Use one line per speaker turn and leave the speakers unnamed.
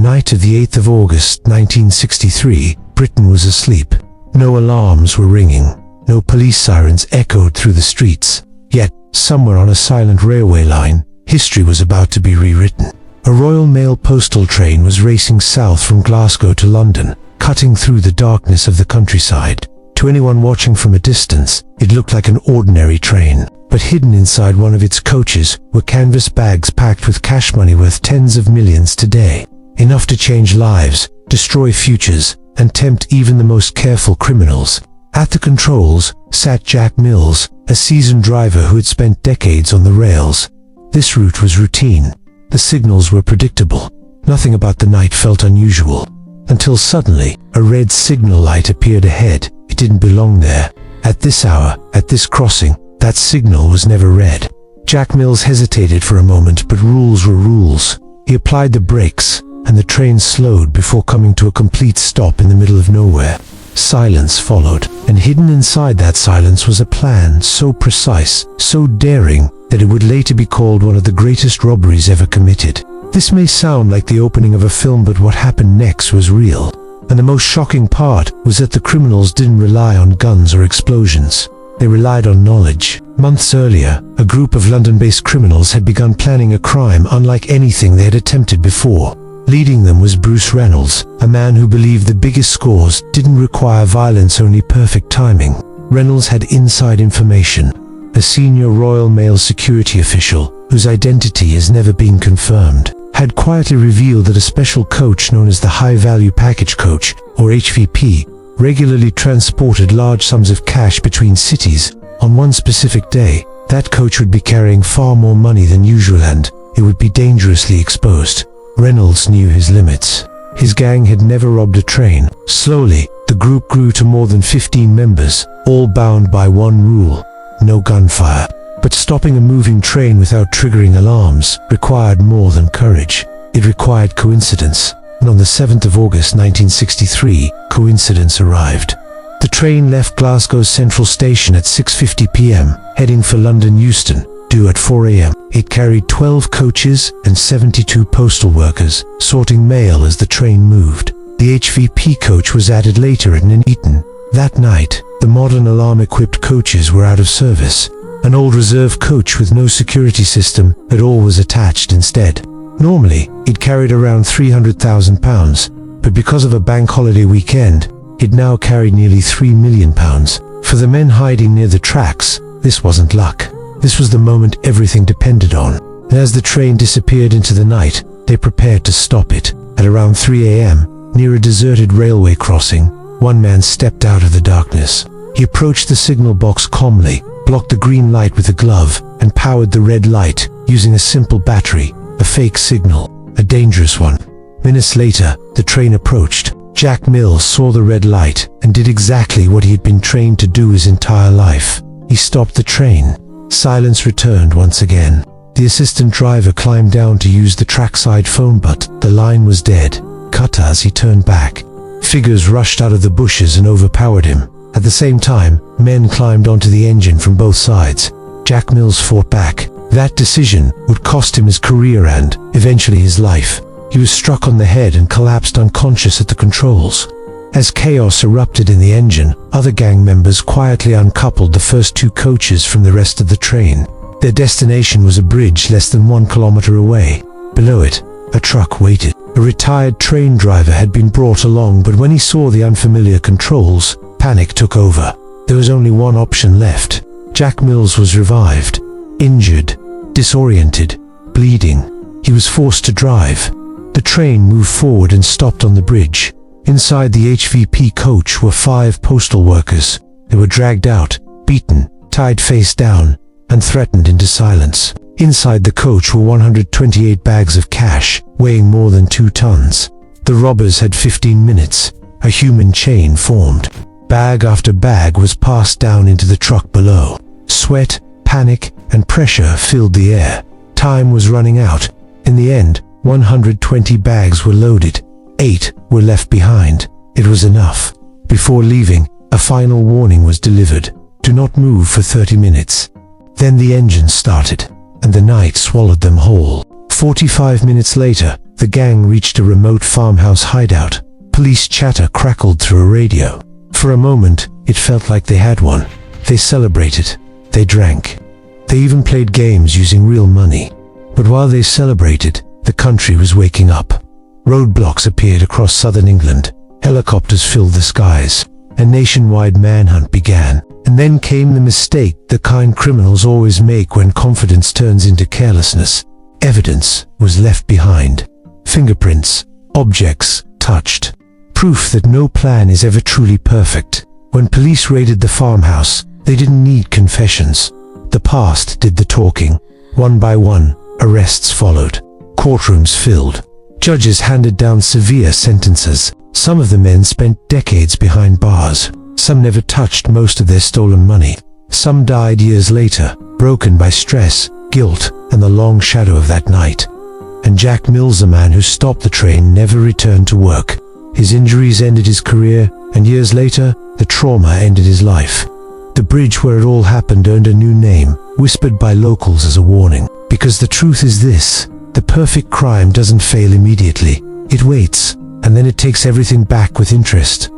night of the 8th of August, 1963, Britain was asleep. No alarms were ringing. No police sirens echoed through the streets. Yet, somewhere on a silent railway line, history was about to be rewritten. A Royal Mail postal train was racing south from Glasgow to London, cutting through the darkness of the countryside. To anyone watching from a distance, it looked like an ordinary train. But hidden inside one of its coaches were canvas bags packed with cash money worth tens of millions today. Enough to change lives, destroy futures, and tempt even the most careful criminals. At the controls sat Jack Mills, a seasoned driver who had spent decades on the rails. This route was routine. The signals were predictable. Nothing about the night felt unusual. Until suddenly, a red signal light appeared ahead. It didn't belong there. At this hour, at this crossing, that signal was never read. Jack Mills hesitated for a moment, but rules were rules. He applied the brakes, and the train slowed before coming to a complete stop in the middle of nowhere. Silence followed, and hidden inside that silence was a plan so precise, so daring, that it would later be called one of the greatest robberies ever committed. This may sound like the opening of a film, but what happened next was real. And the most shocking part was that the criminals didn't rely on guns or explosions. They relied on knowledge. Months earlier, a group of London-based criminals had begun planning a crime unlike anything they had attempted before. Leading them was Bruce Reynolds, a man who believed the biggest scores didn't require violence, only perfect timing. Reynolds had inside information. A senior Royal Mail security official, whose identity has never been confirmed, had quietly revealed that a special coach known as the High Value Package Coach, or HVP, regularly transported large sums of cash between cities. On one specific day, that coach would be carrying far more money than usual, and it would be dangerously exposed. Reynolds knew his limits. His gang had never robbed a train. Slowly, the group grew to more than 15 members, all bound by one rule: no gunfire. But stopping a moving train without triggering alarms required more than courage. It required coincidence. And on the 7th of August 1963, coincidence arrived. The train left Glasgow's Central Station at 6:50 p.m, heading for London Euston, due at 4 a.m. It carried 12 coaches and 72 postal workers, sorting mail as the train moved. The HVP coach was added later at Eton. That night, the modern alarm-equipped coaches were out of service. An old reserve coach with no security system at all was attached instead. Normally, it carried around £300,000, but because of a bank holiday weekend, it now carried nearly £3 million. For the men hiding near the tracks, this wasn't luck. This was the moment everything depended on. And as the train disappeared into the night, they prepared to stop it. At around 3 a.m, near a deserted railway crossing, one man stepped out of the darkness. He approached the signal box calmly, blocked the green light with a glove, and powered the red light using a simple battery. A fake signal, a dangerous one. Minutes later, the train approached. Jack Mills saw the red light and did exactly what he had been trained to do his entire life. He stopped the train. Silence returned once again. The assistant driver climbed down to use the trackside phone, but the line was dead. Cut as he turned back. Figures rushed out of the bushes and overpowered him. At the same time, men climbed onto the engine from both sides. Jack Mills fought back. That decision would cost him his career and, eventually, his life. He was struck on the head and collapsed unconscious at the controls. As chaos erupted in the engine, other gang members quietly uncoupled the first two coaches from the rest of the train. Their destination was a bridge less than 1 kilometer away. Below it, a truck waited. A retired train driver had been brought along, but when he saw the unfamiliar controls, panic took over. There was only one option left. Jack Mills was revived. Injured, disoriented, bleeding. He was forced to drive. The train moved forward and stopped on the bridge. Inside the HVP coach were 5 postal workers. They were dragged out, beaten, tied face down, and threatened into silence. Inside the coach were 128 bags of cash, weighing more than 2 tons. The robbers had 15 minutes. A human chain formed. Bag after bag was passed down into the truck below. Sweat, panic, and pressure filled the air. Time was running out. In the end, 120 bags were loaded. 8 were left behind. It was enough. Before leaving, a final warning was delivered. Do not move for 30 minutes. Then the engine started, and the night swallowed them whole. 45 minutes later, The gang reached a remote farmhouse hideout. Police chatter crackled through a radio. For a moment, it felt like they had won. They celebrated. They drank. They even played games using real money. But while they celebrated, the country was waking up. Roadblocks appeared across southern England. Helicopters filled the skies. A nationwide manhunt began. And then came the mistake the kind criminals always make when confidence turns into carelessness. Evidence was left behind. Fingerprints, objects touched. Proof that no plan is ever truly perfect. When police raided the farmhouse, they didn't need confessions. The past did the talking. One by one, arrests followed. Courtrooms filled. Judges handed down severe sentences. Some of the men spent decades behind bars. Some never touched most of their stolen money. Some died years later, broken by stress, guilt, and the long shadow of that night. And Jack Mills, the man who stopped the train, never returned to work. His injuries ended his career, and years later, the trauma ended his life. The bridge where it all happened earned a new name, whispered by locals as a warning. Because the truth is this: the perfect crime doesn't fail immediately. It waits, and then it takes everything back with interest.